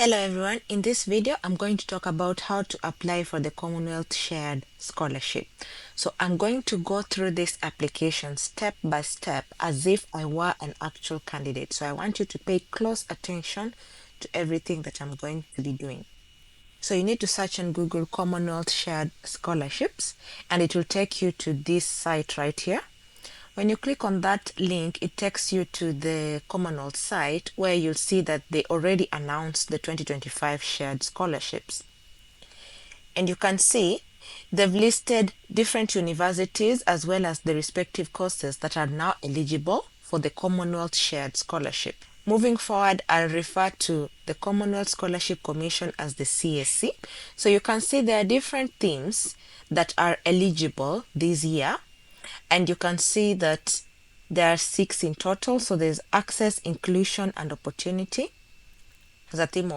Hello everyone, in this video I'm going to talk about how to apply for the Commonwealth Shared Scholarship. So I'm going to go through this application step by step as if I were an actual candidate. So I want you to pay close attention to everything that I'm going to be doing. So you need to search on Google Commonwealth Shared Scholarships and it will take you to this site right here. When you click on that link, it takes you to the Commonwealth site where you'll see that they already announced the 2025 shared scholarships. And you can see they've listed different universities as well as the respective courses that are now eligible for the Commonwealth Shared Scholarship. Moving forward, I'll refer to the Commonwealth Scholarship Commission as the CSC. So you can see there are different themes that are eligible this year. And you can see that there are 6 in total. So there's access, inclusion, and opportunity. There's a theme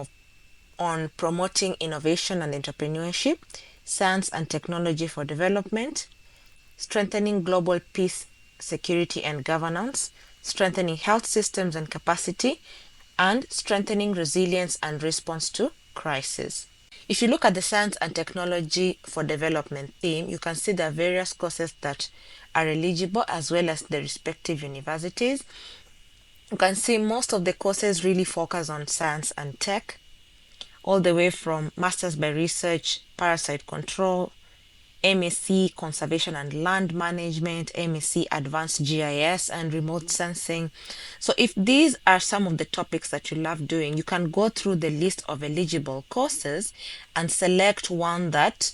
on promoting innovation and entrepreneurship, science and technology for development, strengthening global peace, security, and governance, strengthening health systems and capacity, and strengthening resilience and response to crisis. If you look at the science and technology for development theme, you can see there are various courses that are eligible as well as the respective universities. You can see most of the courses really focus on science and tech, all the way from Masters by Research, Parasite Control, MSc Conservation and Land Management, MSc Advanced GIS and Remote Sensing. So if these are some of the topics that you love doing, you can go through the list of eligible courses and select one that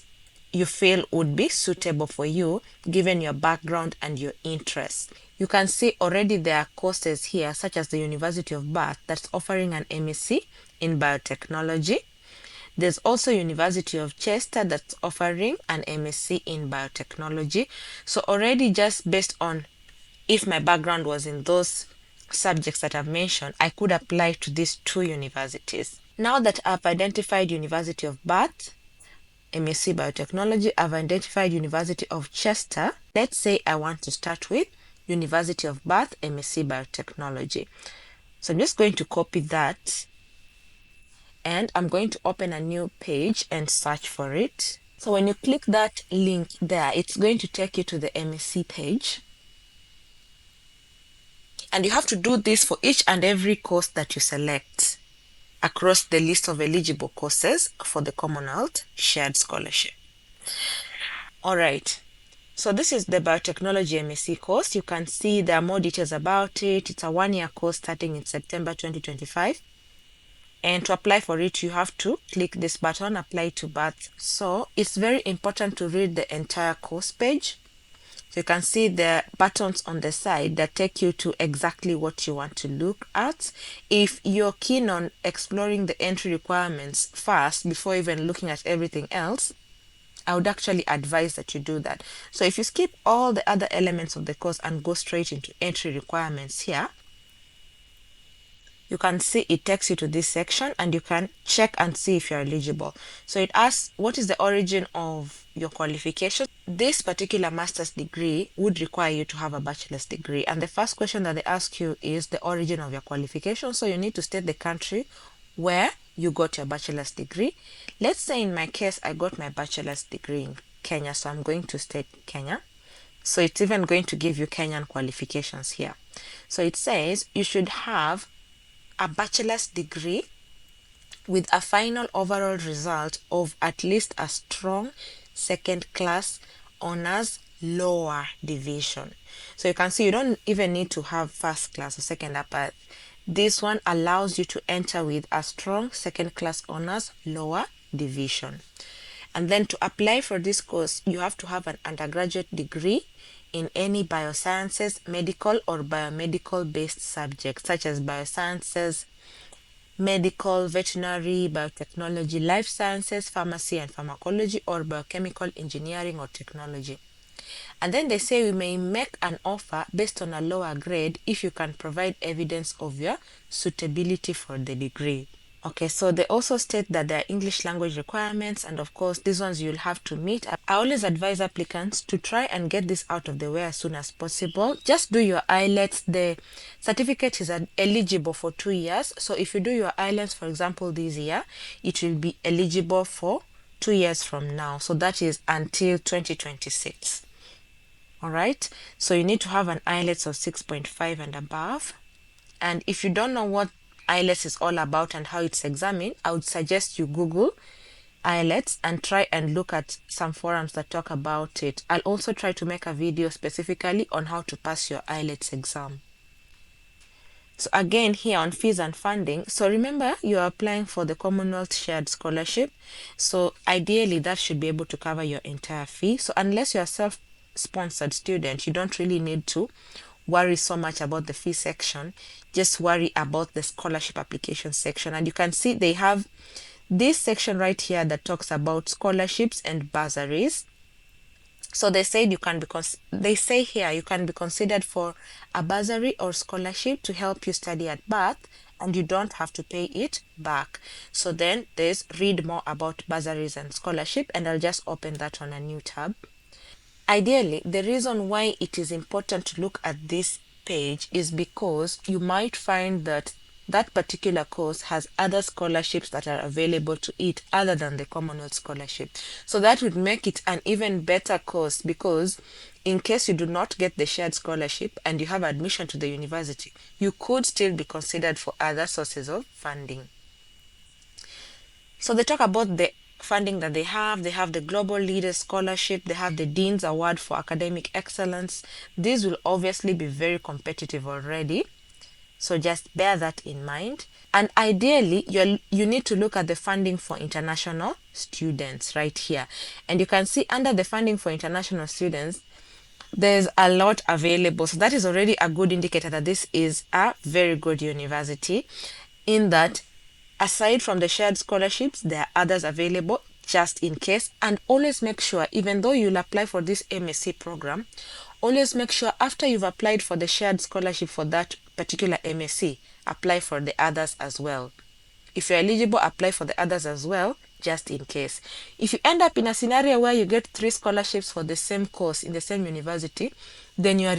you feel would be suitable for you given your background and your interests. You can see already there are courses here such as the University of Bath that's offering an MSc in biotechnology. There's also University of Chester that's offering an MSc in biotechnology. So already just based on if my background was in those subjects that I've mentioned, I could apply to these 2 universities. Now that I've identified University of Bath, MSc Biotechnology, I've identified University of Chester. Let's say I want to start with University of Bath, MSc Biotechnology. So I'm just going to copy that and I'm going to open a new page and search for it. So when you click that link there, it's going to take you to the MSc page. And you have to do this for each and every course that you select across the list of eligible courses for the Commonwealth Shared Scholarship. All right. So this is the biotechnology MSc course. You can see there are more details about it. It's a 1-year course starting in September 2025. And to apply for it, you have to click this button, apply to Bath. So it's very important to read the entire course page. So you can see the buttons on the side that take you to exactly what you want to look at. If you're keen on exploring the entry requirements first before even looking at everything else, I would actually advise that you do that. So if you skip all the other elements of the course and go straight into entry requirements here, you can see it takes you to this section and you can check and see if you're eligible. So it asks, what is the origin of your qualification? This particular master's degree would require you to have a bachelor's degree. And the first question that they ask you is the origin of your qualification. So you need to state the country where you got your bachelor's degree. Let's say in my case, I got my bachelor's degree in Kenya. So I'm going to state Kenya. So it's even going to give you Kenyan qualifications here. So it says you should have a bachelor's degree with a final overall result of at least a strong second class honors lower division. So you can see you don't even need to have first class or second upper. This one allows you to enter with a strong second class honors lower division. And then to apply for this course, you have to have an undergraduate degree in any biosciences, medical or biomedical based subjects such as biosciences, medical, veterinary, biotechnology, life sciences, pharmacy and pharmacology, or biochemical engineering or technology. And then they say we may make an offer based on a lower grade if you can provide evidence of your suitability for the degree. Okay, so they also state that there are English language requirements, and of course, these ones you'll have to meet. I always advise applicants to try and get this out of the way as soon as possible. Just do your IELTS. The certificate is eligible for 2 years. So if you do your IELTS, for example, this year, it will be eligible for 2 years from now. So that is until 2026. All right. So you need to have an IELTS of 6.5 and above. And if you don't know what IELTS is all about and how it's examined, I would suggest you Google IELTS and try and look at some forums that talk about it. I'll also try to make a video specifically on how to pass your IELTS exam. So again, here on fees and funding, so remember you're applying for the Commonwealth Shared Scholarship. So ideally that should be able to cover your entire fee. So unless you're a self-sponsored student, you don't really need to worry so much about the fee section. Just worry about the scholarship application section. And you can see they have this section right here that talks about scholarships and bursaries. So they said they say here you can be considered for a bursary or scholarship to help you study at Bath, and you don't have to pay it back. So then there's read more about bursaries and scholarship, and I'll just open that on a new tab. Ideally, the reason why it is important to look at this page is because you might find that that particular course has other scholarships that are available to it other than the Commonwealth Scholarship. So that would make it an even better course, because in case you do not get the shared scholarship and you have admission to the university, you could still be considered for other sources of funding. So they talk about the funding that they have. They have the Global Leaders Scholarship. They have the Dean's Award for Academic Excellence. These will obviously be very competitive already. So just bear that in mind. And ideally, you need to look at the funding for international students right here. And you can see under the funding for international students, there's a lot available. So that is already a good indicator that this is a very good university, in that aside from the shared scholarships, there are others available just in case. And always make sure, even though you'll apply for this MSc program, always make sure after you've applied for the shared scholarship for that particular MSc, apply for the others as well. If you're eligible, apply for the others as well, just in case. If you end up in a scenario where you get 3 scholarships for the same course in the same university, then you are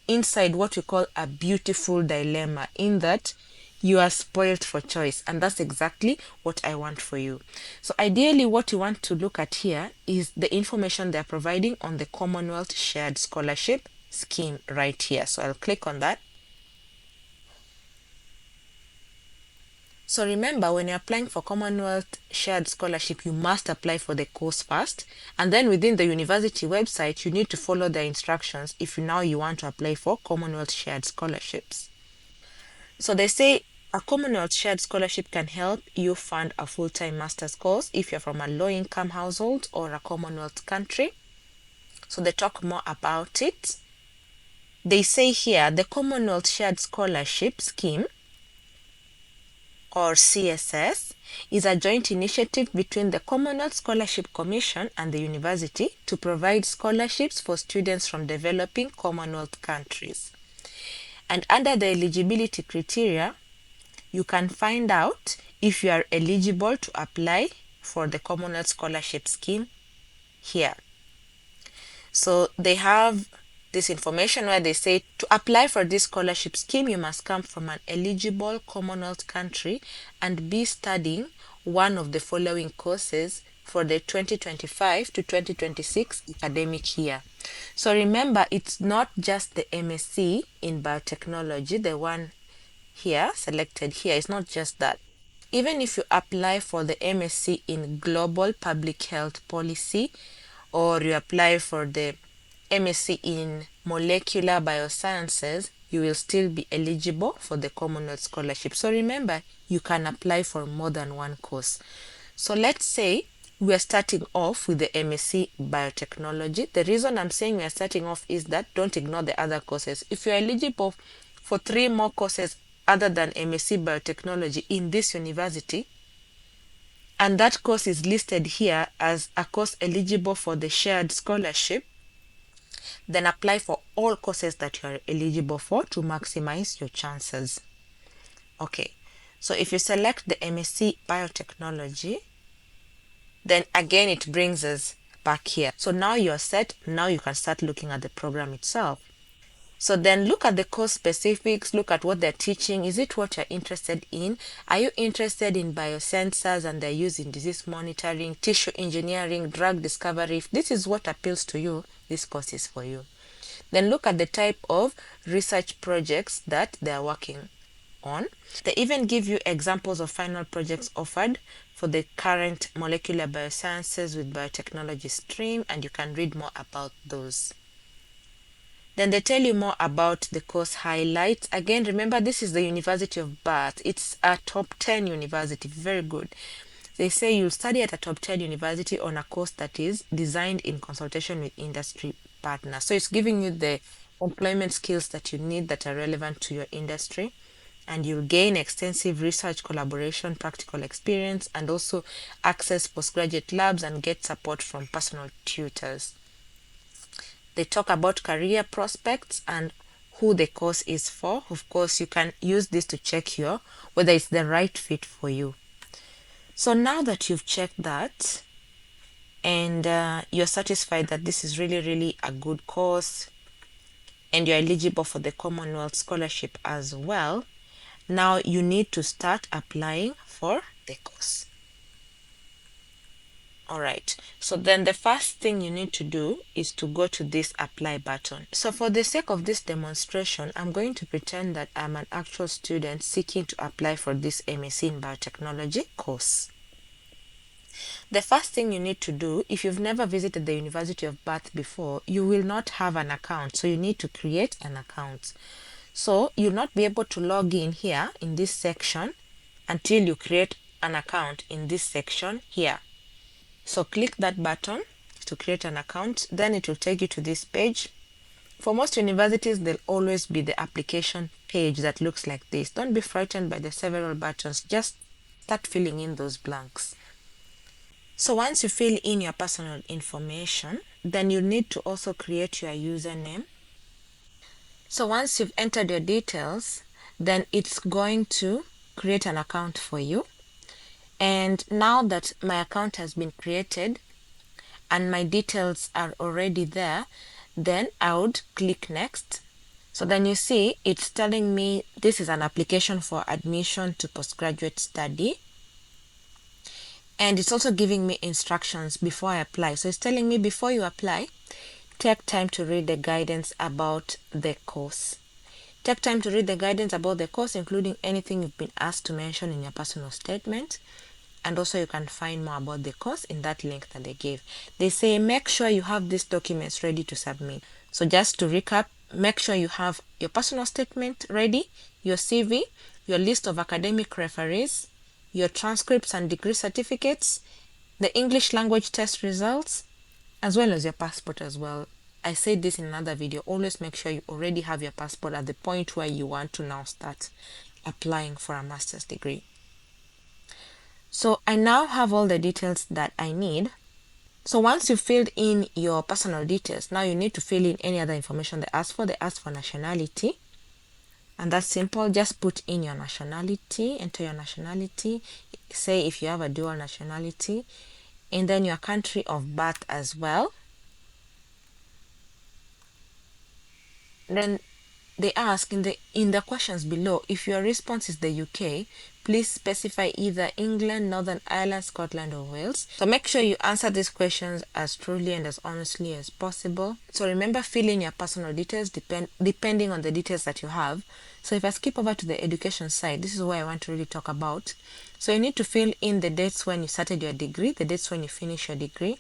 inside what we call a beautiful dilemma, in that you are spoiled for choice, and that's exactly what I want for you. So ideally what you want to look at here is the information they're providing on the Commonwealth Shared Scholarship scheme right here. So I'll click on that. So remember, when you're applying for Commonwealth Shared Scholarship, you must apply for the course first, and then within the university website you need to follow the instructions if you want to apply for Commonwealth Shared Scholarships. So they say a Commonwealth Shared Scholarship can help you fund a full-time master's course if you're from a low-income household or a Commonwealth country. So they talk more about it. They say here the Commonwealth Shared Scholarship Scheme, or CSS, is a joint initiative between the Commonwealth Scholarship Commission and the university to provide scholarships for students from developing Commonwealth countries. And under the eligibility criteria, you can find out if you are eligible to apply for the Commonwealth Scholarship Scheme here. So they have this information where they say to apply for this scholarship scheme, you must come from an eligible Commonwealth country and be studying one of the following courses for the 2025 to 2026 academic year. So remember, it's not just the MSc in biotechnology, the one here selected here is not just that. Even if you apply for the MSc in global public health policy, or you apply for the MSc in molecular biosciences, you will still be eligible for the Commonwealth Scholarship. So remember, you can apply for more than one course. So let's say we are starting off with the MSc biotechnology. The reason I'm saying we are starting off is that don't ignore the other courses. If you're eligible for 3 more courses other than MSc biotechnology in this university, and that course is listed here as a course eligible for the shared scholarship, then apply for all courses that you are eligible for to maximize your chances. Okay, So if you select the MSc Biotechnology, then again it brings us back here. So now you're set. Now you can start looking at the program itself. So then look at the course specifics, look at what they're teaching. Is it what you're interested in? Are you interested in biosensors and their use in disease monitoring, tissue engineering, drug discovery? If this is what appeals to you, this course is for you. Then look at the type of research projects that they're working on. They even give you examples of final projects offered for the current molecular biosciences with biotechnology stream, and you can read more about those. Then they tell you more about the course highlights. Again, remember this is the University of Bath. It's a top 10 university, very good. They say you'll study at a top 10 university on a course that is designed in consultation with industry partners. So it's giving you the employment skills that you need that are relevant to your industry. And you'll gain extensive research collaboration, practical experience, and also access postgraduate labs and get support from personal tutors. They talk about career prospects and who the course is for. Of course, you can use this to check whether it's the right fit for you. So now that you've checked that and you're satisfied that this is really, really a good course and you're eligible for the Commonwealth Scholarship as well, now you need to start applying for the course. Alright, so then the first thing you need to do is to go to this apply button. So for the sake of this demonstration, I'm going to pretend that I'm an actual student seeking to apply for this MSc in Biotechnology course. The first thing you need to do, if you've never visited the University of Bath before, you will not have an account, so you need to create an account. So you'll not be able to log in here in this section until you create an account in this section here. So click that button to create an account, then it will take you to this page. For most universities, there'll always be the application page that looks like this. Don't be frightened by the several buttons, just start filling in those blanks. So once you fill in your personal information, then you need to also create your username. So once you've entered your details, then it's going to create an account for you. And now that my account has been created and my details are already there, then I would click next. So then you see it's telling me this is an application for admission to postgraduate study. And it's also giving me instructions before I apply. So it's telling me before you apply, take time to read the guidance about the course. Take time to read the guidance about the course, including anything you've been asked to mention in your personal statement. And also you can find more about the course in that link that they gave. They say make sure you have these documents ready to submit. So just to recap, make sure you have your personal statement ready, your CV, your list of academic referees, your transcripts and degree certificates, the English language test results, as well as your passport as well. I said this in another video, always make sure you already have your passport at the point where you want to now start applying for a master's degree. So I now have all the details that I need. So once you've filled in your personal details, now you need to fill in any other information they ask for. They ask for nationality. And that's simple. Just put in your nationality, enter your nationality. Say if you have a dual nationality. And then your country of birth as well. Then they ask in the questions below, if your response is the UK, please specify either England, Northern Ireland, Scotland, or Wales. So make sure you answer these questions as truly and as honestly as possible. So remember, fill in your personal details depending on the details that you have. So if I skip over to the education side, this is where I want to really talk about. So you need to fill in the dates when you started your degree, the dates when you finish your degree.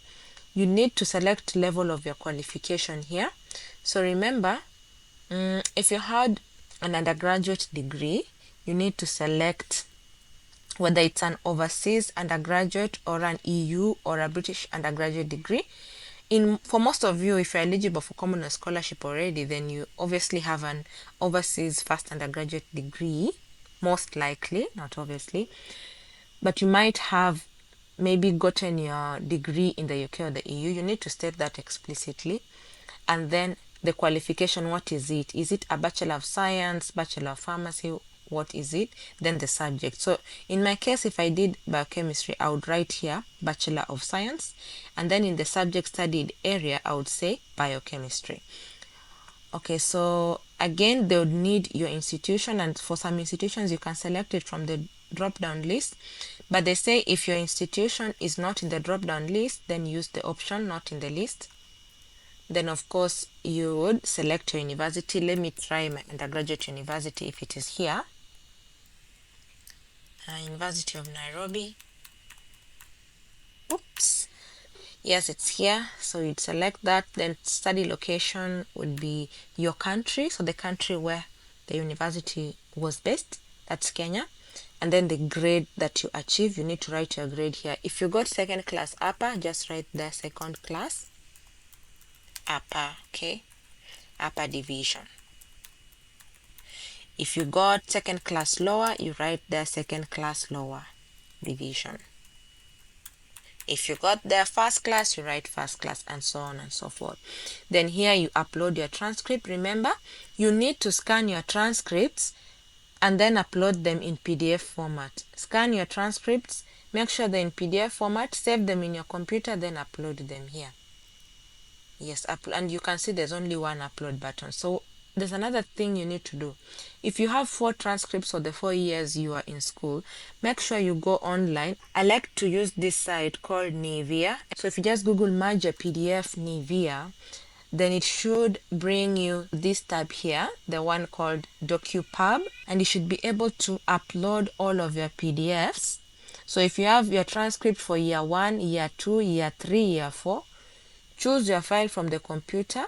You need to select level of your qualification here. So remember, if you had an undergraduate degree, you need to select whether it's an overseas undergraduate or an EU or a British undergraduate degree. For most of you, if you're eligible for Commonwealth Scholarship already, then you obviously have an overseas first undergraduate degree, most likely, not obviously, but you might have maybe gotten your degree in the UK or the EU. You need to state that explicitly. And then the qualification, what is it? Is it a Bachelor of Science, Bachelor of Pharmacy? what is it, then the subject. So in my case, if I did biochemistry, I would write here Bachelor of Science, and then in the subject studied area, I would say biochemistry. Okay, so again, they would need your institution, and for some institutions, you can select it from the drop-down list. But they say if your institution is not in the drop-down list, then use the option not in the list. Then, of course, you would select your university. Let me try my undergraduate university if it is here. University of Nairobi. Oops. Yes, it's here. So you'd select that. Then study location would be your country. So the country where the university was based, that's Kenya. And then the grade that you achieve, you need to write your grade here. If you got second class upper, just write the second class upper, okay? Upper division. If you got second class lower, you write the second class lower division. If you got there first class, you write first class, and so on and so forth. Then here you upload your transcript. Remember, you need to scan your transcripts and then upload them in PDF format. Scan your transcripts, make sure they're in PDF format, save them in your computer, then upload them here. Yes, and you can see there's only one upload button. So there's another thing you need to do. If you have 4 transcripts for the 4 years you are in school, make sure you go online. I like to use this site called Nivea. So if you just Google merge a PDF Nivea, then it should bring you this tab here, the one called DocuPub, and you should be able to upload all of your PDFs. So if you have your transcript for year 1, year 2, year 3, year 4, choose your file from the computer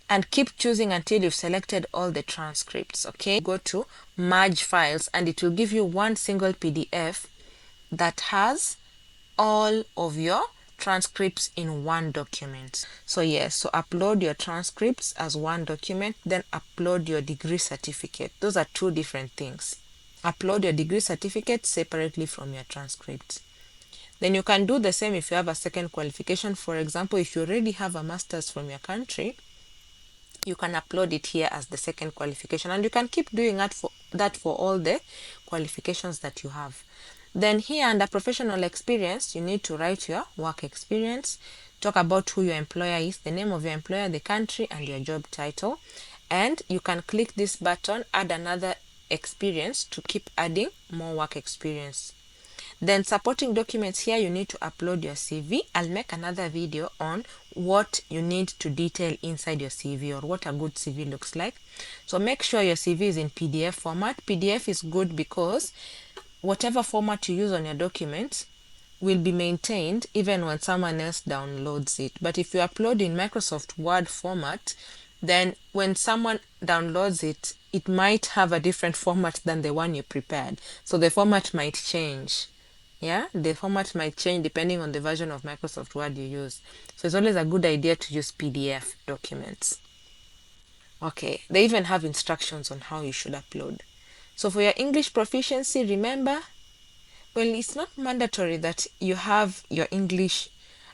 and keep choosing until you've selected all the transcripts, okay? Go to merge files and it will give you one single PDF that has all of your transcripts in one document. So yes, so upload your transcripts as one document, then upload your degree certificate. Those are 2 different things. Upload your degree certificate separately from your transcripts. Then you can do the same if you have a second qualification. For example, if you already have a master's from your country, you can upload it here as the second qualification, and you can keep doing that for all the qualifications that you have. Then here under professional experience, you need to write your work experience, talk about who your employer is, the name of your employer, the country, and your job title. And you can click this button, add another experience, to keep adding more work experience. Then supporting documents, here you need to upload your CV. I'll make another video on what you need to detail inside your CV, or what a good CV looks like. So make sure your CV is in PDF format. PDF is good because whatever format you use on your document will be maintained even when someone else downloads it. But if you upload in Microsoft Word format, then when someone downloads it, it might have a different format than the one you prepared. So the format might change. Yeah, the format might change depending on the version of Microsoft Word you use. So it's always a good idea to use PDF documents. Okay, they even have instructions on how you should upload. So for your English proficiency, remember, well, it's not mandatory that you have your English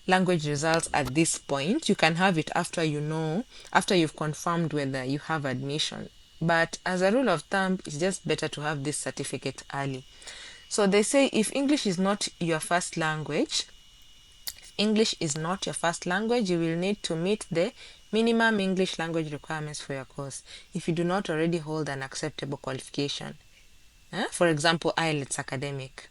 language results at this point. You can have it after you've confirmed whether you have admission. But as a rule of thumb, it's just better to have this certificate early. So they say if English is not your first language, you will need to meet the minimum English language requirements for your course if you do not already hold an acceptable qualification. For example, IELTS academic.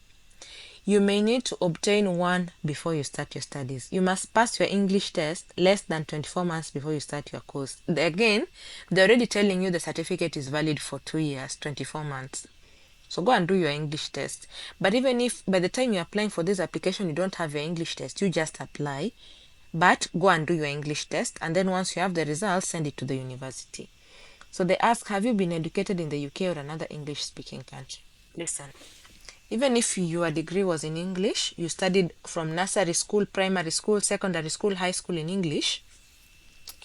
You may need to obtain one before you start your studies. You must pass your English test less than 24 months before you start your course. Again, they're already telling you the certificate is valid for 2 years, 24 months. So go and do your English test. But even if by the time you're applying for this application, you don't have your English test, you just apply. But go and do your English test. And then once you have the results, send it to the university. So they ask, have you been educated in the UK or another English-speaking country? Listen, even if your degree was in English, you studied from nursery school, primary school, secondary school, high school in English,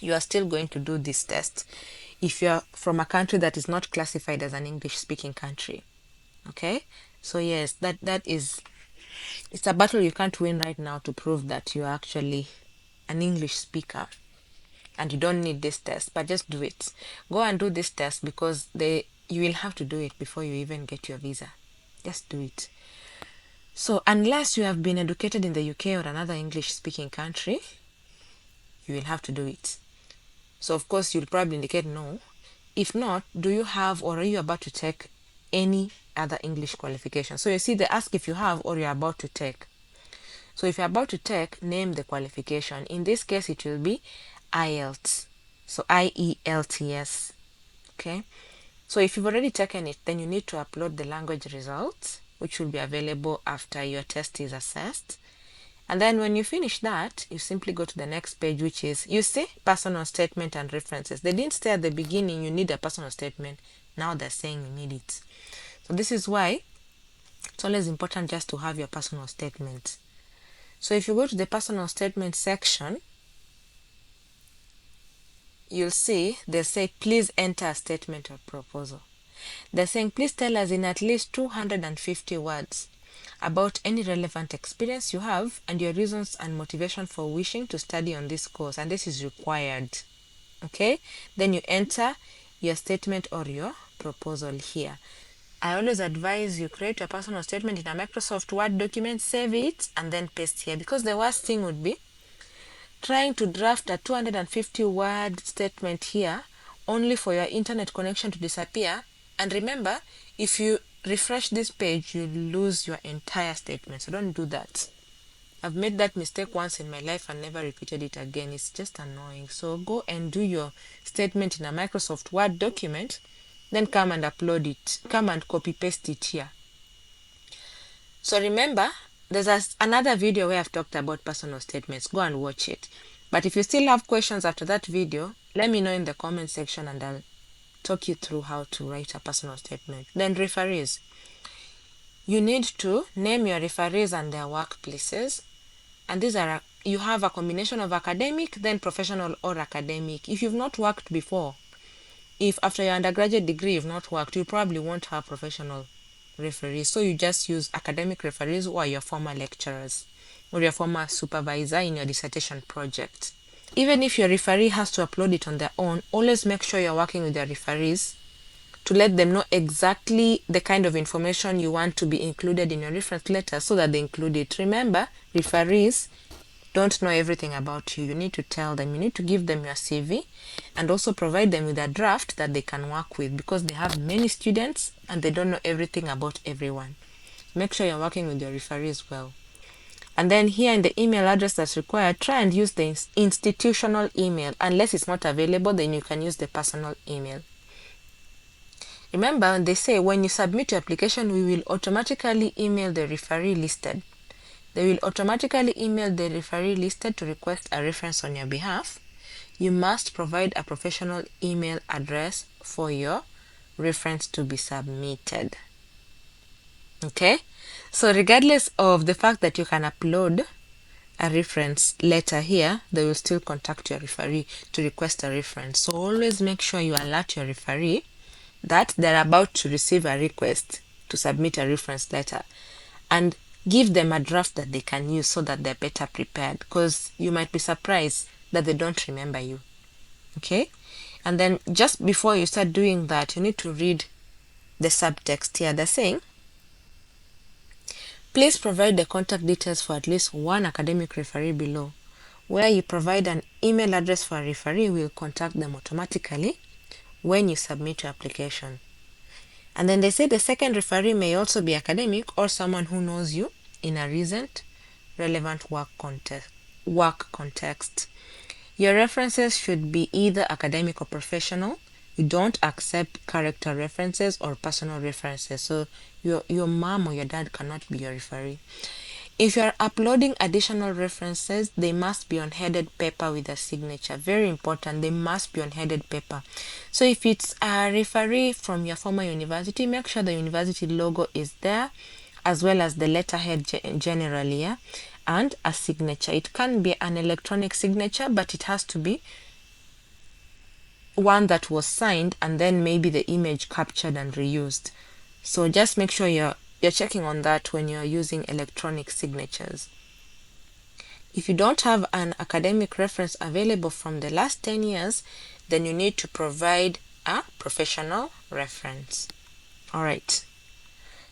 you are still going to do this test if you're from a country that is not classified as an English-speaking country. Okay, so yes, it's a battle you can't win right now to prove that you're actually an English speaker, and you don't need this test, but just do it. Go and do this test because you will have to do it before you even get your visa. Just do it. So unless you have been educated in the UK or another English speaking country, you will have to do it. So of course you'll probably indicate no. If not, do you have or are you about to take any other English qualification? So you see, they ask if you have or you're about to take. So if you're about to take, name the qualification. In this case, it will be IELTS. So IELTS. Okay. So if you've already taken it, then you need to upload the language results, which will be available after your test is assessed. And then when you finish that, you simply go to the next page, which is, you see, personal statement and references. They didn't say at the beginning you need a personal statement. Now they're saying you need it. So this is why it's always important just to have your personal statement. So if you go to the personal statement section, you'll see they say, please enter a statement of proposal. They're saying, please tell us in at least 250 words about any relevant experience you have and your reasons and motivation for wishing to study on this course, and this is required. Okay, then you enter your statement or your proposal here. I always advise you create your personal statement in a Microsoft Word document, save it, and then paste here, because the worst thing would be trying to draft a 250 word statement here only for your internet connection to disappear. And remember, if you refresh this page, you lose your entire statement. So don't do that. I've made that mistake once in my life and never repeated it again. It's just annoying. So go and do your statement in a Microsoft Word document, then come and upload it. Come and copy paste it here. So remember, there's another video where I've talked about personal statements. Go and watch it. But if you still have questions after that video, let me know in the comment section and I'll talk you through how to write a personal statement. Then referees. You need to name your referees and their workplaces. And these are, you have a combination of academic, then professional or academic. If you've not worked before, if after your undergraduate degree you've not worked, you probably won't have professional referees. So you just use academic referees who are your former lecturers or your former supervisor in your dissertation project. Even if your referee has to upload it on their own, always make sure you're working with your referees to let them know exactly the kind of information you want to be included in your reference letter so that they include it. Remember, referees don't know everything about you. You need to tell them, you need to give them your CV and also provide them with a draft that they can work with, because they have many students and they don't know everything about everyone. Make sure you're working with your referees well. And then here in the email address that's required, try and use the institutional email. Unless it's not available, then you can use the personal email. Remember, they say when you submit your application, we will automatically email the referee listed. They will automatically email the referee listed to request a reference on your behalf. You must provide a professional email address for your reference to be submitted. Okay? So regardless of the fact that you can upload a reference letter here, they will still contact your referee to request a reference. So always make sure you alert your referee that they're about to receive a request to submit a reference letter, and give them a draft that they can use so that they're better prepared, because you might be surprised that they don't remember you. Okay? And then just before you start doing that, you need to read the subtext here. They're saying, please provide the contact details for at least one academic referee below. Where you provide an email address for a referee, we'll contact them automatically when you submit your application. And then they say the second referee may also be academic or someone who knows you in a recent relevant work context. Your references should be either academic or professional. You don't accept character references or personal references. So your mom or your dad cannot be your referee. If you are uploading additional references, they must be on headed paper with a signature. Very important, they must be on headed paper. So if it's a referee from your former university, make sure the university logo is there, as well as the letterhead generally, yeah? And a signature. It can be an electronic signature, but it has to be one that was signed and then maybe the image captured and reused. So just make sure you're checking on that when you're using electronic signatures. If you don't have an academic reference available from the last 10 years, then you need to provide a professional reference. All right.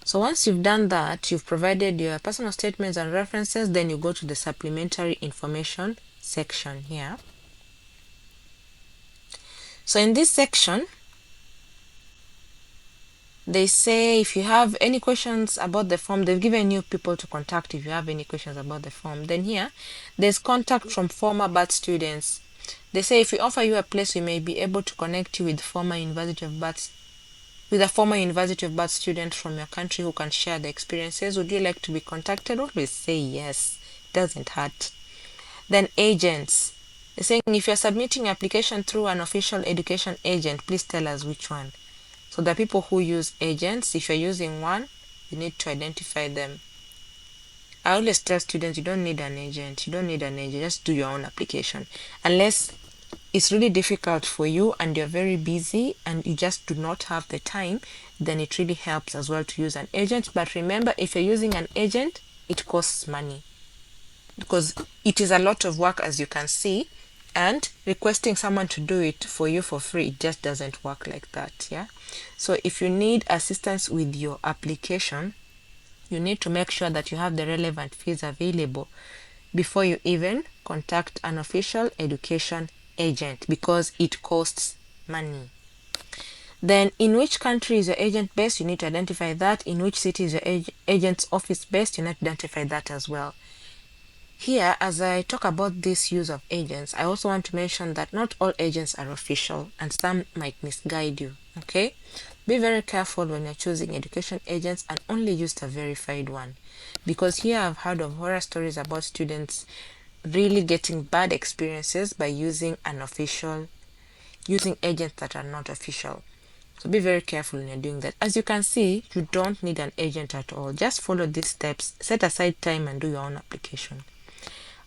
So once you've done that, you've provided your personal statements and references, then you go to the supplementary information section here. So in this section, they say if you have any questions about the form, they've given you people to contact if you have any questions about the form. Then here, there's contact from former BAT students. They say if we offer you a place, we may be able to connect you with a former University of BAT student from your country who can share the experiences. Would you like to be contacted? Always say yes. It doesn't hurt. Then agents. They're saying if you're submitting your application through an official education agent, please tell us which one. So the people who use agents, if you're using one, you need to identify them. I always tell students you don't need an agent. You don't need an agent. Just do your own application. Unless it's really difficult for you and you're very busy and you just do not have the time, then it really helps as well to use an agent. But remember, if you're using an agent, it costs money because it is a lot of work, as you can see, and requesting someone to do it for you for free, it just doesn't work like that. Yeah. So if you need assistance with your application, you need to make sure that you have the relevant fees available before you even contact an official education agent, because it costs money. Then in which country is your agent based, you need to identify that. In which city is your agent's office based, you need to identify that as well. Here, as I talk about this use of agents, I also want to mention that not all agents are official and some might misguide you. Okay, be very careful when you're choosing education agents and only use the verified one, because here I've heard of horror stories about students really getting bad experiences by using agents that are not official. So be very careful when you're doing that. As you can see, you don't need an agent at all. Just follow these steps, set aside time and do your own application.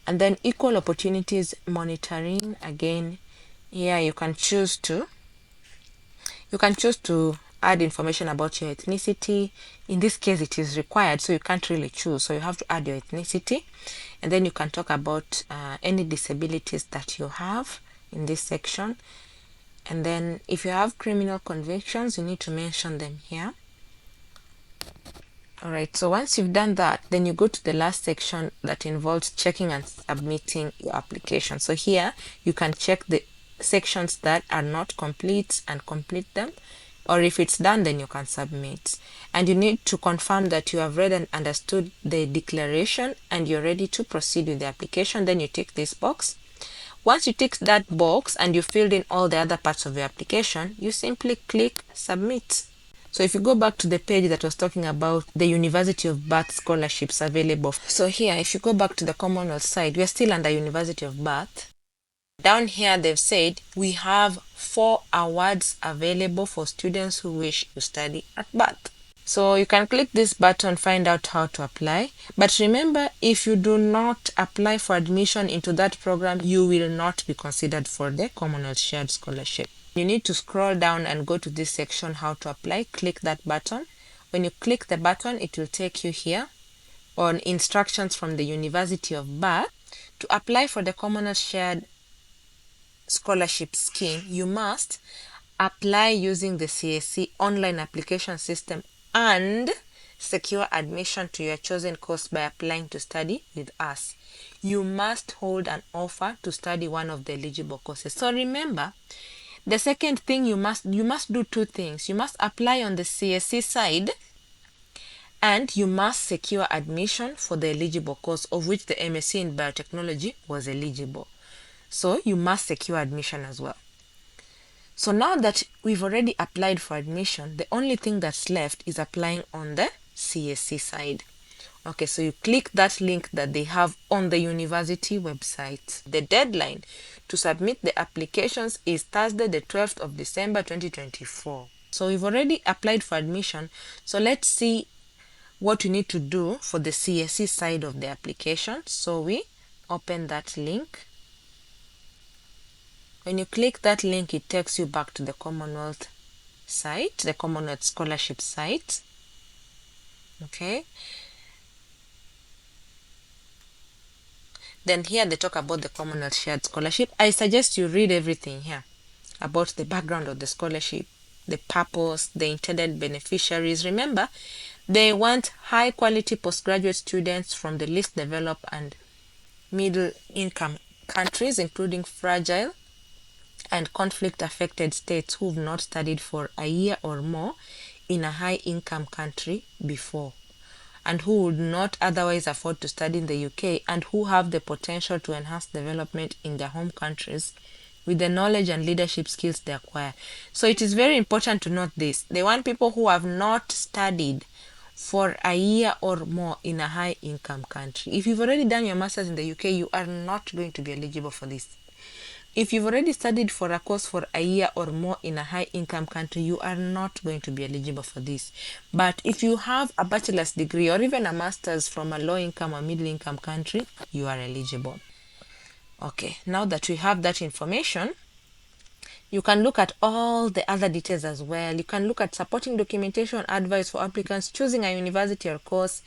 And then equal opportunities monitoring. Again, here you can choose to add information about your ethnicity. In this case, it is required, so you can't really choose. So you have to add your ethnicity. And then you can talk about any disabilities that you have in this section. And then if you have criminal convictions, you need to mention them here. All right, so once you've done that, then you go to the last section that involves checking and submitting your application. So here you can check the sections that are not complete and complete them, or if it's done, then you can submit. And you need to confirm that you have read and understood the declaration and you're ready to proceed with the application. Then you tick this box. Once you tick that box and you filled in all the other parts of your application, you simply click submit. So if you go back to the page that was talking about the University of Bath scholarships available. So here, if you go back to the Commonwealth side, we are still under University of Bath. Down here, they've said we have 4 awards available for students who wish to study at Bath. So you can click this button, find out how to apply. But remember, if you do not apply for admission into that program, you will not be considered for the Commonwealth Shared Scholarship. You need to scroll down and go to this section, how to apply. Click that button. When you click the button, it will take you here on instructions from the University of Bath. To apply for the Commonwealth Shared Scholarship scheme, you must apply using the CSC online application system and secure admission to your chosen course by applying to study with us. You must hold an offer to study one of the eligible courses. So remember, the second thing you must do 2 things. You must apply on the CSC side and you must secure admission for the eligible course of which the MSc in biotechnology was eligible. So you must secure admission as well. So now that we've already applied for admission, the only thing that's left is applying on the CSC side. Okay, so you click that link that they have on the university website. The deadline to submit the applications is Thursday, the 12th of December 2024. So we've already applied for admission. So let's see what you need to do for the CSC side of the application. So we open that link. When you click that link, it takes you back to the Commonwealth site, the Commonwealth Scholarship site. Okay. Then here they talk about the Commonwealth Shared Scholarship. I suggest you read everything here about the background of the scholarship. the purpose, the intended beneficiaries. Remember, they want high quality postgraduate students from the least developed and middle income countries, including fragile and conflict affected states who've not studied for a year or more in a high income country before, and who would not otherwise afford to study in the UK, and who have the potential to enhance development in their home countries with the knowledge and leadership skills they acquire. So it is very important to note this. They want people who have not studied for a year or more in a high income country. If you've already done your master's in the UK, you are not going to be eligible for this. If you've already studied for a course for a year or more in a high income country, you are not going to be eligible for this. But if you have a bachelor's degree or even a master's from a low income or middle income country, you are eligible. Okay, now that we have that information, you can look at all the other details as well. You can look at supporting documentation, advice for applicants, choosing a university or course,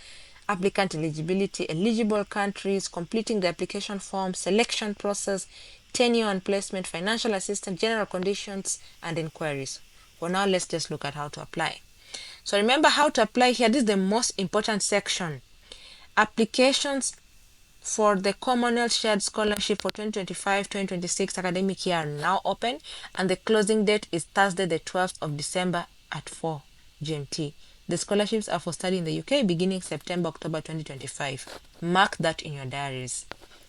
applicant eligibility, eligible countries, completing the application form, selection process, tenure and placement, financial assistance, general conditions, and inquiries. For now, let's just look at how to apply. So remember how to apply here. This is the most important section. Applications for the Commonwealth Shared Scholarship for 2025-2026 academic year are now open, and the closing date is Thursday, the 12th of December at 4 GMT. The scholarships are for study in the UK beginning September-October 2025. Mark that in your diaries.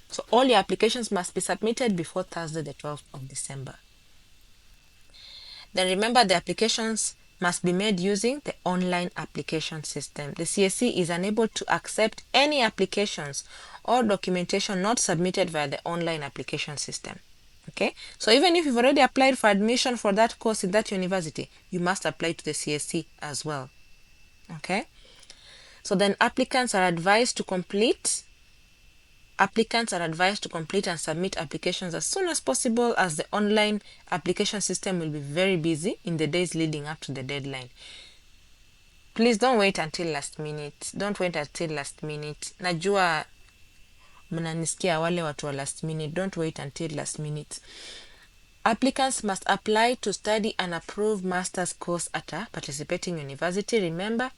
So all your applications must be submitted before Thursday, the 12th of December. Then remember, the applications must be made using the online application system. The CSC is unable to accept any applications or documentation not submitted via the online application system. Okay, so even if you've already applied for admission for that course in that university, you must apply to the CSC as well. Okay, so then applicants are advised to complete and submit applications as soon as possible, as the online application system will be very busy in the days leading up to the deadline. Please don't wait until last minute. Najua mnanisikia wale watu wa last minute. Don't wait until last minute. Applicants must apply to study an approved master's course at a participating university. Remember,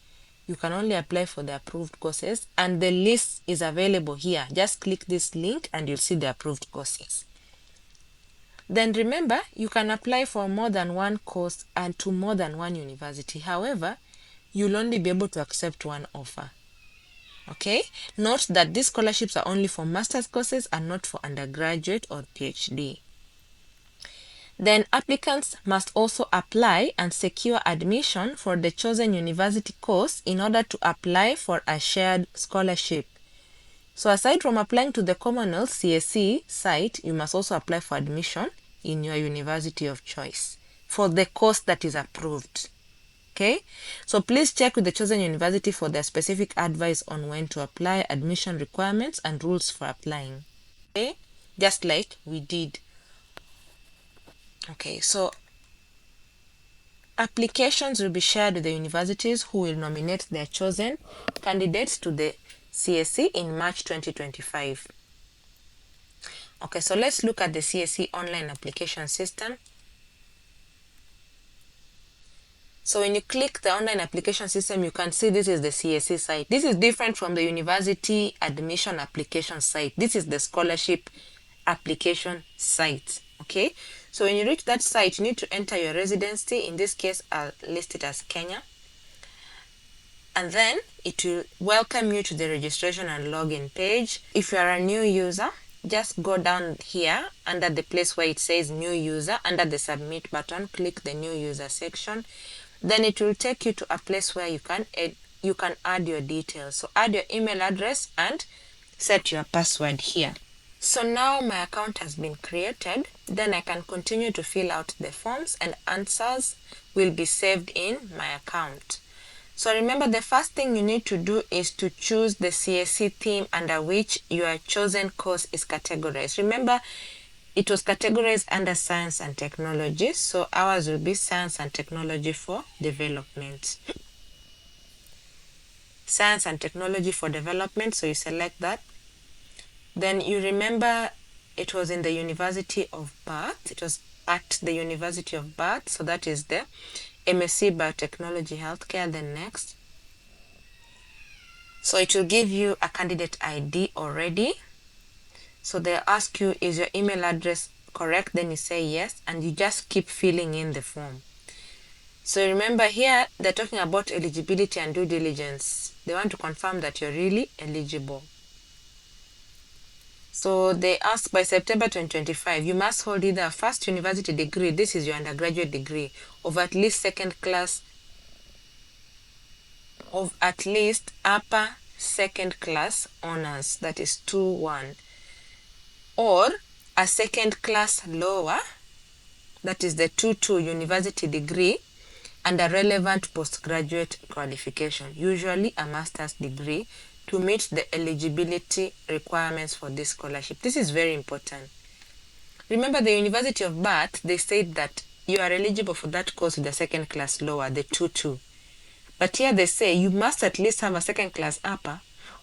you can only apply for the approved courses, and the list is available here. Just click this link and you'll see the approved courses. Then remember, you can apply for more than one course and to more than one university. However, you'll only be able to accept one offer. Okay? Note that these scholarships are only for master's courses and not for undergraduate or PhD. Then applicants must also apply and secure admission for the chosen university course in order to apply for a shared scholarship. So aside from applying to the Commonwealth CSC site, you must also apply for admission in your university of choice for the course that is approved. Okay, so please check with the chosen university for their specific advice on when to apply, admission requirements, and rules for applying. Okay, just like we did. Okay, so applications will be shared with the universities who will nominate their chosen candidates to the CSC in March 2025. Okay, so let's look at the CSC online application system. So when you click the online application system, you can see this is the CSC site. This is different from the university admission application site. This is the scholarship application site. Okay, so when you reach that site, you need to enter your residency. In this case, I'll list it as Kenya. And then it will welcome you to the registration and login page. If you are a new user, just go down here under the place where it says new user, under the submit button, click the new user section. Then it will take you to a place where you can add your details. So add your email address and set your password here. So now my account has been created. Then I can continue to fill out the forms, and answers will be saved in my account. So remember, the first thing you need to do is to choose the CSC theme under which your chosen course is categorized. Remember, it was categorized under science and technology, so ours will be science and technology for development. Science and technology for development, so you select that. Then you remember it was in the University of Bath. It was at the University of Bath, so that is the MSc Biotechnology Healthcare, then next. So it will give you a candidate ID already. So they'll ask you, is your email address correct? Then you say yes, and you just keep filling in the form. So remember here, they're talking about eligibility and due diligence. They want to confirm that you're really eligible. So they ask by September 2025, you must hold either a first university degree, this is your undergraduate degree, of at least second class, of at least upper second class honors, that is 2-1, or a second class lower, that is the 2-2 university degree, and a relevant postgraduate qualification, usually a master's degree, to meet the eligibility requirements for this scholarship. This is very important. Remember, the University of Bath, they said that you are eligible for that course with the second class lower, the 2-2. But here they say you must at least have a second class upper,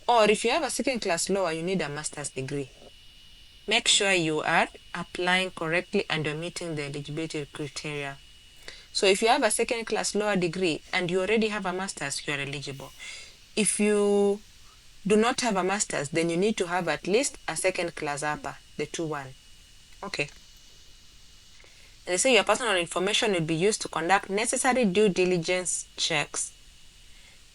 or if you have a second class lower, you need a master's degree. Make sure you are applying correctly and you're meeting the eligibility criteria. So if you have a second class lower degree and you already have a master's, you are eligible. If you do not have a master's, then you need to have at least a second class upper, the 2-1. Okay. And they say your personal information will be used to conduct necessary due diligence checks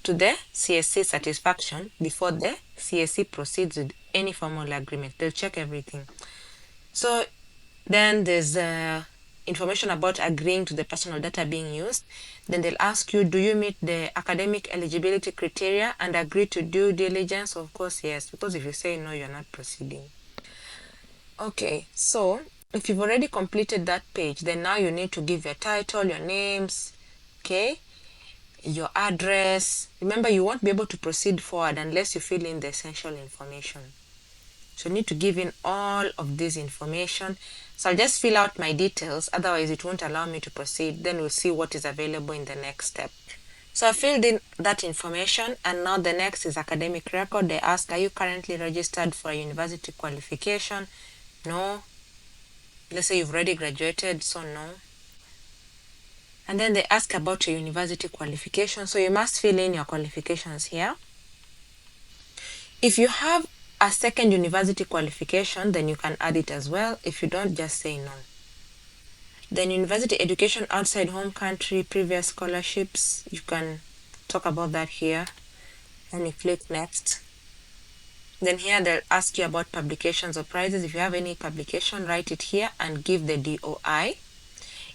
to the CSC satisfaction before the CSC proceeds with any formal agreement. They'll check everything. So then there's information about agreeing to the personal data being used. Then they'll ask you, do you meet the academic eligibility criteria and agree to due diligence? Of course, yes, because if you say no, you're not proceeding. Okay, so if you've already completed that page, then now you need to give your title, your names, okay, your address. Remember, you won't be able to proceed forward unless you fill in the essential information. So you need to give in all of this information. So I'll just fill out my details, otherwise it won't allow me to proceed. Then we'll see what is available in the next step. So I filled in that information, and now the next is academic record. They ask, are you currently registered for a university qualification? No. Let's say you've already graduated, so no. And then they ask about your university qualification. So you must fill in your qualifications here. If you have a second university qualification, then you can add it as well. If you don't, just say no. Then university education outside home country, previous scholarships, you can talk about that here. And you click next. Then here they'll ask you about publications or prizes. If you have any publication, write it here and give the DOI.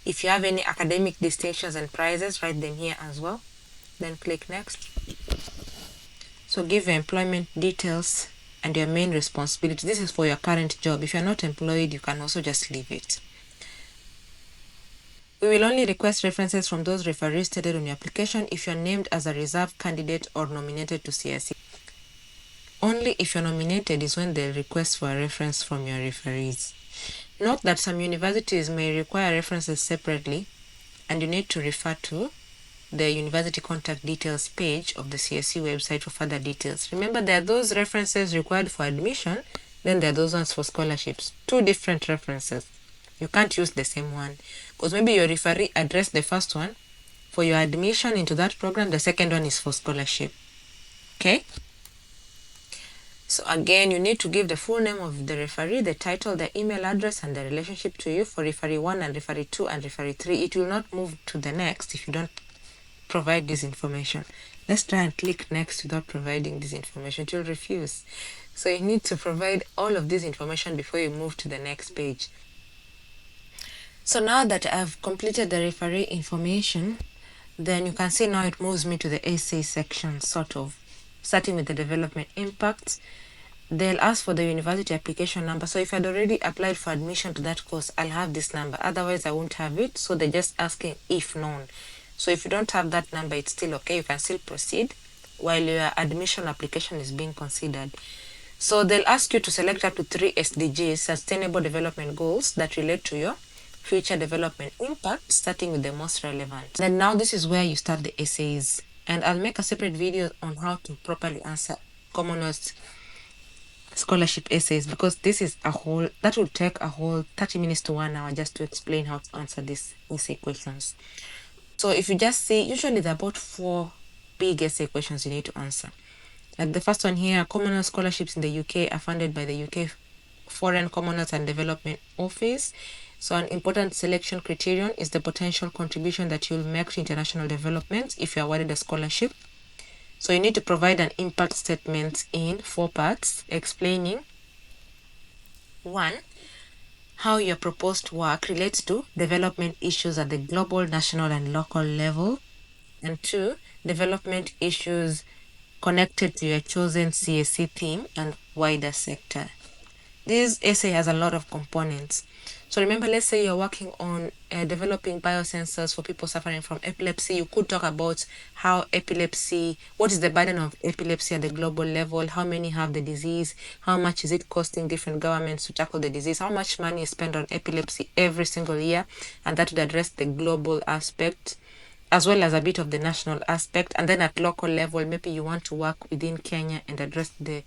If you have any academic distinctions and prizes, write them here as well. Then click next. So give your employment details and your main responsibility. This is for your current job. If you're not employed, you can also just leave it. We will only request references from those referees stated on your application if you're named as a reserve candidate or nominated to CSE. Only if you're nominated is when they'll request for a reference from your referees. Note that some universities may require references separately, and you need to refer to the university contact details page of the CSE website for further details. Remember, there are those references required for admission, then there are those ones for scholarships. Two different references. You can't use the same one, because maybe your referee addressed the first one for your admission into that program, the second one is for scholarship. Okay? So again, you need to give the full name of the referee, the title, the email address, and the relationship to you for referee 1 and referee 2 and referee 3. It will not move to the next if you don't provide this information. Let's try and click next without providing this information. It will refuse. So you need to provide all of this information before you move to the next page. So now that I've completed the referee information, then you can see now it moves me to the essay section, sort of, starting with the development impacts. They'll ask for the university application number. So if I'd already applied for admission to that course, I'll have this number. Otherwise, I won't have it. So they're just asking if known. So if you don't have that number, it's still okay. You can still proceed while your admission application is being considered. So they'll ask you to select up to 3 SDGs, Sustainable Development Goals, that relate to your future development impact, starting with the most relevant. Then now this is where you start the essays. And I'll make a separate video on how to properly answer Commonwealth scholarship essays, because this is that will take a whole 30 minutes to 1 hour just to explain how to answer these essay questions. So if you just see, usually there are about 4 big essay questions you need to answer. Like the first one here, Commonwealth scholarships in the UK are funded by the UK Foreign Commonwealth and Development Office. So an important selection criterion is the potential contribution that you'll make to international development if you're awarded a scholarship. So you need to provide an impact statement in 4 parts, explaining 1, how your proposed work relates to development issues at the global, national, and local level, and 2, development issues connected to your chosen CSC theme and wider sector. This essay has a lot of components. So remember, let's say you're working on developing biosensors for people suffering from epilepsy. You could talk about how epilepsy, what is the burden of epilepsy at the global level, how many have the disease, how much is it costing different governments to tackle the disease, how much money is spent on epilepsy every single year, and that would address the global aspect as well as a bit of the national aspect. And then at local level, maybe you want to work within Kenya and address the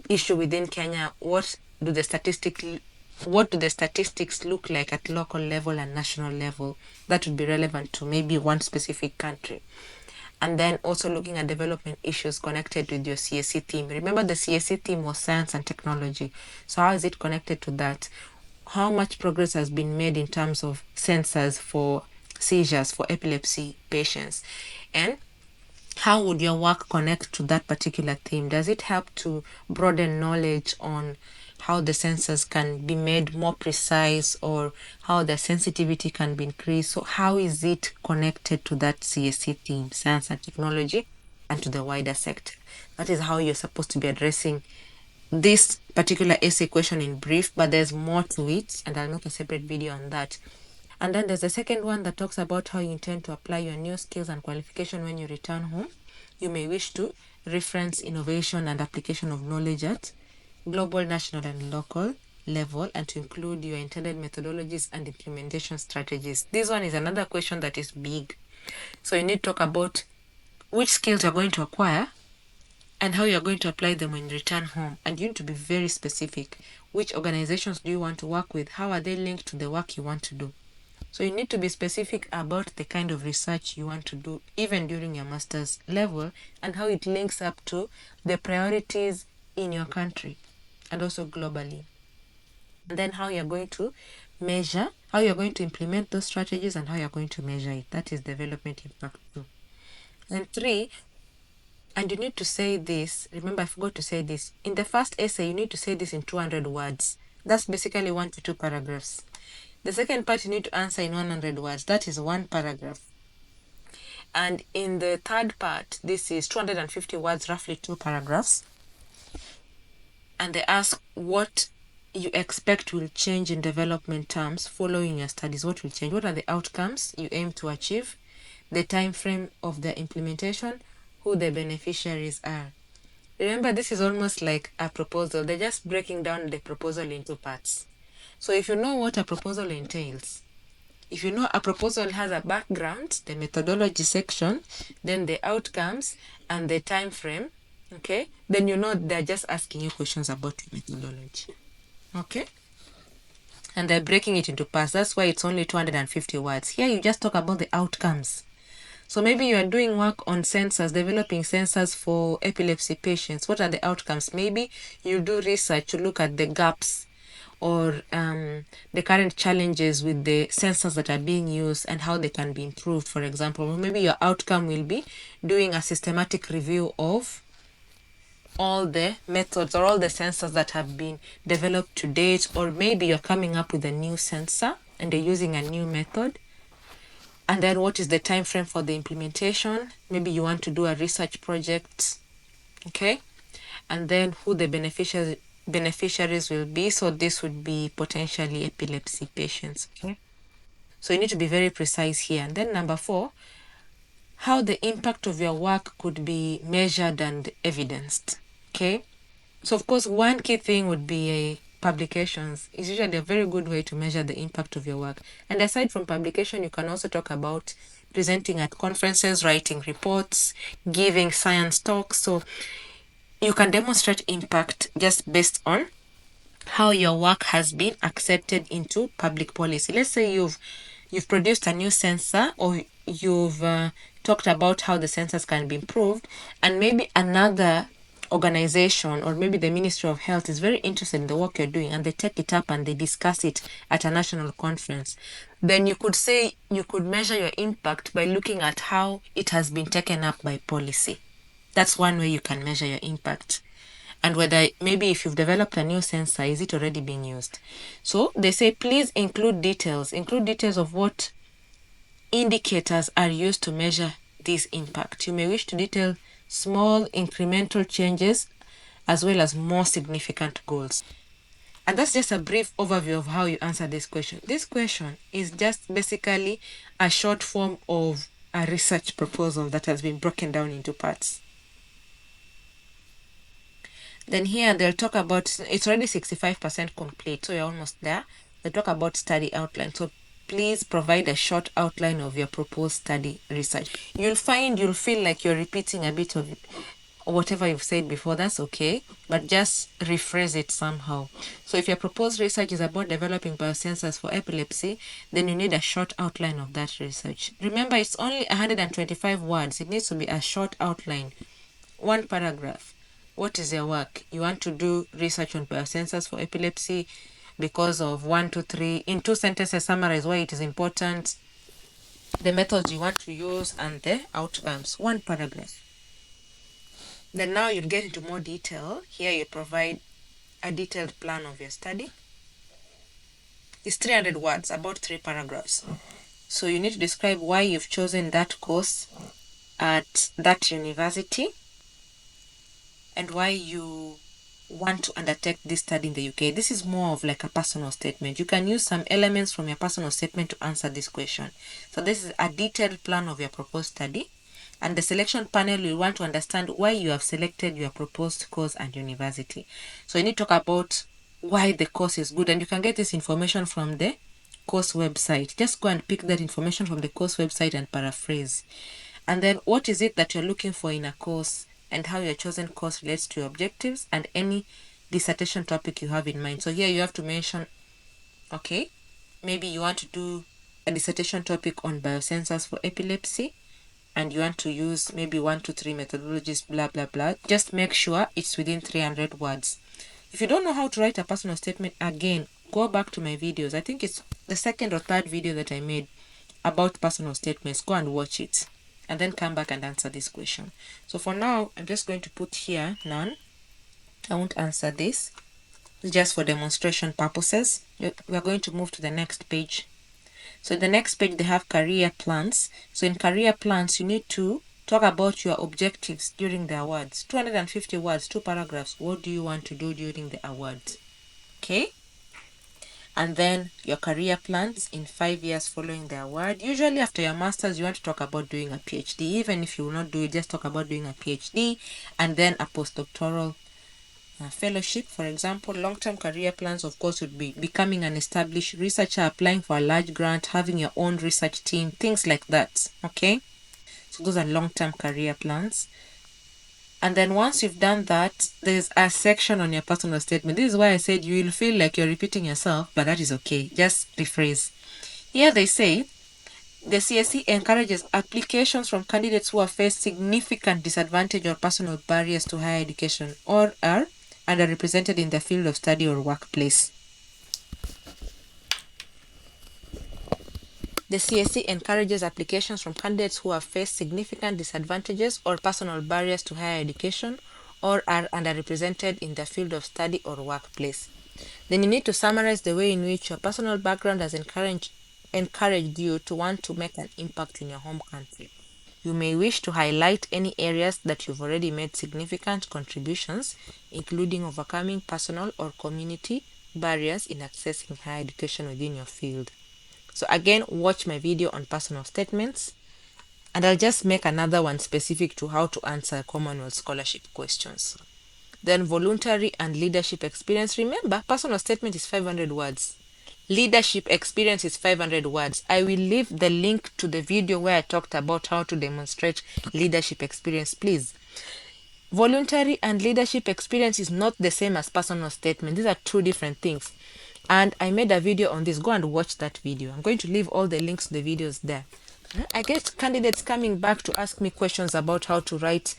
issue within Kenya. What do the statistics look like at local level and national level that would be relevant to maybe one specific country? And then also looking at development issues connected with your CSC theme. Remember, the CSC theme was science and technology. So how is it connected to that? How much progress has been made in terms of sensors for seizures for epilepsy patients? And how would your work connect to that particular theme? Does it help to broaden knowledge on how the sensors can be made more precise, or how the sensitivity can be increased? So how is it connected to that CSC theme, science and technology, and to the wider sector? That is how you're supposed to be addressing this particular essay question in brief, but there's more to it, and I'll make a separate video on that. And then there's a second one that talks about how you intend to apply your new skills and qualification when you return home. You may wish to reference innovation and application of knowledge at global, national, and local level, and to include your intended methodologies and implementation strategies. This one is another question that is big. So you need to talk about which skills you're going to acquire and how you're going to apply them when you return home. And you need to be very specific. Which organizations do you want to work with? How are they linked to the work you want to do? So you need to be specific about the kind of research you want to do, even during your master's level, and how it links up to the priorities in your country and also globally. And then how you're going to measure, how you're going to implement those strategies, and how you're going to measure it. That is development impact 2. And 3, and you need to say this, remember I forgot to say this, in the first essay you need to say this in 200 words. That's basically 1 to 2 paragraphs. The second part you need to answer in 100 words. That is 1 paragraph. And in the third part, this is 250 words, roughly 2 paragraphs. And they ask what you expect will change in development terms following your studies. What will change? What are the outcomes you aim to achieve? The time frame of the implementation, who the beneficiaries are. Remember, this is almost like a proposal. They're just breaking down the proposal into parts. So if you know what a proposal entails, if you know a proposal has a background, the methodology section, then the outcomes and the time frame, okay, then you know they're just asking you questions about your methodology. Okay? And they're breaking it into parts. That's why it's only 250 words. Here you just talk about the outcomes. So maybe you are doing work on sensors, developing sensors for epilepsy patients. What are the outcomes? Maybe you do research to look at the gaps or the current challenges with the sensors that are being used and how they can be improved, for example. Or maybe your outcome will be doing a systematic review of all the methods or all the sensors that have been developed to date. Or maybe you're coming up with a new sensor and you're using a new method. And then what is the time frame for the implementation? Maybe you want to do a research project, okay? And then who the beneficiaries will be. So this would be potentially epilepsy patients, okay? So you need to be very precise here. And then number 4, how the impact of your work could be measured and evidenced, okay? So of course, one key thing would be publications. Is usually a very good way to measure the impact of your work. And aside from publication, you can also talk about presenting at conferences, writing reports, giving science talks. So you can demonstrate impact just based on how your work has been accepted into public policy. Let's say you've produced a new sensor, or you've talked about how the census can be improved, and maybe another organization or maybe the Ministry of Health is very interested in the work you're doing and they take it up and they discuss it at a national conference, then you could say you could measure your impact by looking at how it has been taken up by policy. That's one way you can measure your impact. And whether maybe if you've developed a new sensor, is it already being used? So they say, please include details of what indicators are used to measure this impact. You may wish to detail small incremental changes as well as more significant goals. And that's just a brief overview of how you answer this question. This question is just basically a short form of a research proposal that has been broken down into parts. Then here they'll talk about, it's already 65% complete, so you're almost there. They talk about study outline. So please provide a short outline of your proposed study research. You'll feel like you're repeating a bit of whatever you've said before. That's okay, but just rephrase it somehow. So if your proposed research is about developing biosensors for epilepsy, then you need a short outline of that research. Remember, it's only 125 words. It needs to be a short outline, one paragraph. What is your work? You want to do research on biosensors for epilepsy because of 1, 2, 3. In 2 sentences, summarize why it is important, the methods you want to use, and the outcomes. One paragraph. Then now you'll get into more detail. Here you provide a detailed plan of your study. It's 300 words, about 3 paragraphs. So you need to describe why you've chosen that course at that university and why you want to undertake this study in the UK. This is more of like a personal statement. You can use some elements from your personal statement to answer this question. So this is a detailed plan of your proposed study. And the selection panel, you want to understand why you have selected your proposed course and university. So you need to talk about why the course is good. And you can get this information from the course website. Just go and pick that information from the course website and paraphrase. And then what is it that you're looking for in a course, and how your chosen course relates to your objectives, and any dissertation topic you have in mind. So here you have to mention, okay, maybe you want to do a dissertation topic on biosensors for epilepsy, and you want to use maybe 1, 2, 3 methodologies, blah, blah, blah. Just make sure it's within 300 words. If you don't know how to write a personal statement, again, go back to my videos. I think it's the 2nd or 3rd video that I made about personal statements. Go and watch it, and then come back and answer this question. So for now, I'm just going to put here none. I won't answer this, just for demonstration purposes. We are going to move to the next page. So the next page, they have career plans. So in career plans, you need to talk about your objectives during the awards. 250 words, 2 paragraphs. What do you want to do during the awards? Okay. And then your career plans in 5 years following the award. Usually after your master's, you want to talk about doing a PhD. Even if you will not do it, just talk about doing a PhD and then a postdoctoral fellowship. For example, long-term career plans, of course, would be becoming an established researcher, applying for a large grant, having your own research team, things like that. Okay, so those are long-term career plans. And then once you've done that, there's a section on your personal statement. This is why I said you will feel like you're repeating yourself, but that is okay. Just rephrase. Here they say, the CSE encourages applications from candidates who have faced significant disadvantage or personal barriers to higher education or are underrepresented in the field of study or workplace. The CSE encourages applications from candidates who have faced significant disadvantages or personal barriers to higher education or are underrepresented in the field of study or workplace. Then you need to summarize the way in which your personal background has encouraged you to want to make an impact in your home country. You may wish to highlight any areas that you've already made significant contributions, including overcoming personal or community barriers in accessing higher education within your field. So again, watch my video on personal statements, and I'll just make another one specific to how to answer Commonwealth Scholarship questions. Then voluntary and leadership experience. Remember, personal statement is 500 words. Leadership experience is 500 words. I will leave the link to the video where I talked about how to demonstrate leadership experience, please. Voluntary and leadership experience is not the same as personal statement. These are 2 different things. And I made a video on this. Go and watch that video. I'm going to leave all the links to the videos there. I get candidates coming back to ask me questions about how to write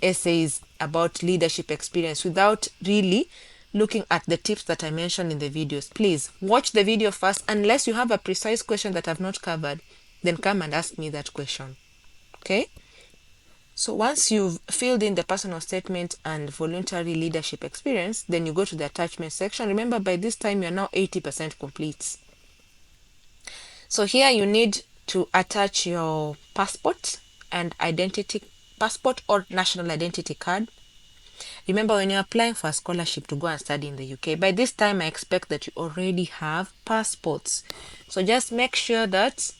essays about leadership experience without really looking at the tips that I mentioned in the videos. Please watch the video first. Unless you have a precise question that I've not covered, then come and ask me that question. Okay? So once you've filled in the personal statement and voluntary leadership experience, then you go to the attachment section. Remember, by this time, you're now 80% complete. So here you need to attach your passport and passport or national identity card. Remember, when you're applying for a scholarship to go and study in the UK, by this time I expect that you already have passports. So just make sure that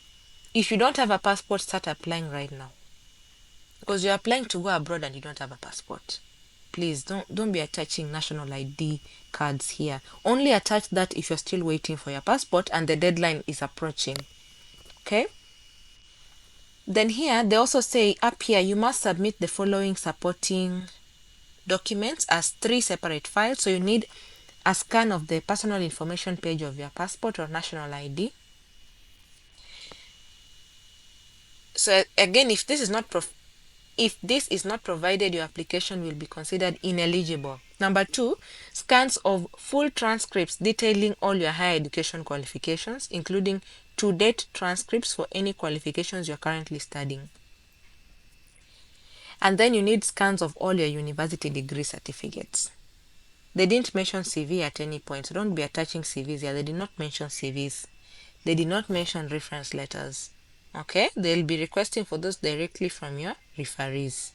if you don't have a passport, start applying right now. Because you're applying to go abroad and you don't have a passport. Please don't be attaching national ID cards here. Only attach that if you're still waiting for your passport and the deadline is approaching. Okay? Then here they also say up here you must submit the following supporting documents as 3 separate files. So you need a scan of the personal information page of your passport or national ID. So again, if this is not provided, your application will be considered ineligible. Number 2, scans of full transcripts detailing all your higher education qualifications, including to-date transcripts for any qualifications you're currently studying. And then you need scans of all your university degree certificates. They didn't mention CV at any point, so don't be attaching CVs here. They did not mention CVs. They did not mention reference letters. Okay, they'll be requesting for those directly from your referees.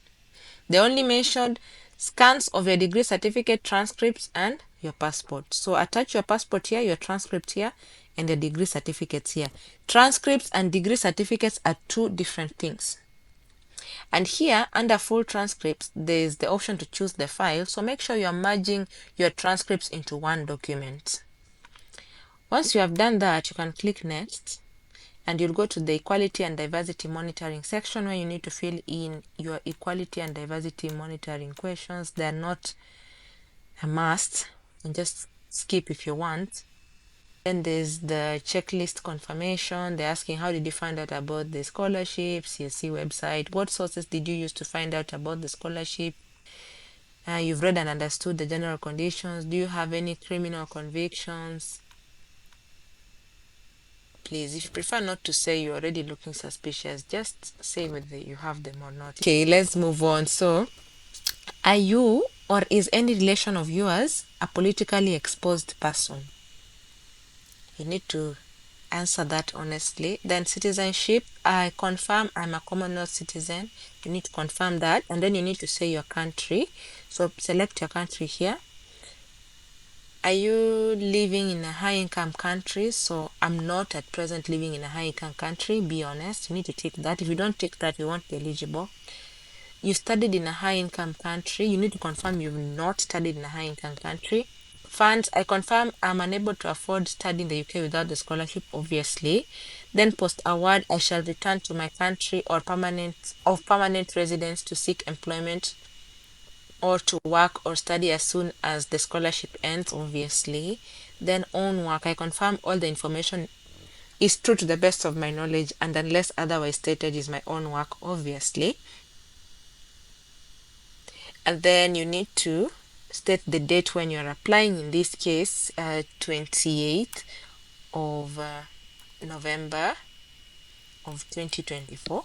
They only mentioned scans of your degree certificate, transcripts, and your passport. So attach your passport here, your transcript here, and the degree certificates here. Transcripts and degree certificates are 2 different things. And here under full transcripts, there's the option to choose the file. So make sure you're merging your transcripts into one document. Once you have done that, you can click next. And you'll go to the equality and diversity monitoring section where you need to fill in your equality and diversity monitoring questions. They're not a must, and just skip if you want. Then there's the checklist confirmation. They're asking, how did you find out about the scholarship, CSC website? What sources did you use to find out about the scholarship? You've read and understood the general conditions. Do you have any criminal convictions? Please, if you prefer not to say you're already looking suspicious, just say whether you have them or not. Okay, let's move on. So, are you or is any relation of yours a politically exposed person? You need to answer that honestly. Then citizenship, I confirm I'm a Commonwealth citizen. You need to confirm that, and then you need to say your country. So select your country here. Are you living in a high-income country? So I'm not at present living in a high-income country. Be honest. You need to tick that. If you don't tick that, you won't be eligible. You studied in a high-income country. You need to confirm you've not studied in a high-income country. Funds, I confirm I'm unable to afford studying in the UK without the scholarship, obviously. Then post-award, I shall return to my country or permanent residence to seek employment or to work or study as soon as the scholarship ends, obviously. Then own work, I confirm all the information is true to the best of my knowledge and unless otherwise stated is my own work, obviously. And then you need to state the date when you're applying, in this case 28th of November of 2024.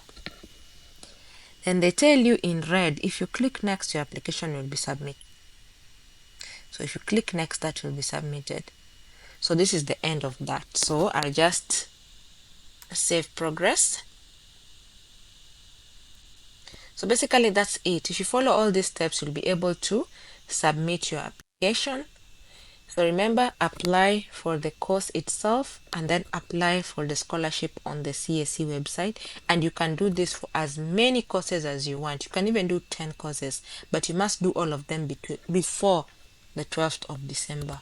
And they tell you in red, if you click next, your application will be submitted. So if you click next, that will be submitted. So this is the end of that. So I'll just save progress. So basically that's it. If you follow all these steps, you'll be able to submit your application. So remember, apply for the course itself and then apply for the scholarship on the CSC website. And you can do this for as many courses as you want. You can even do 10 courses, but you must do all of them before the 12th of December.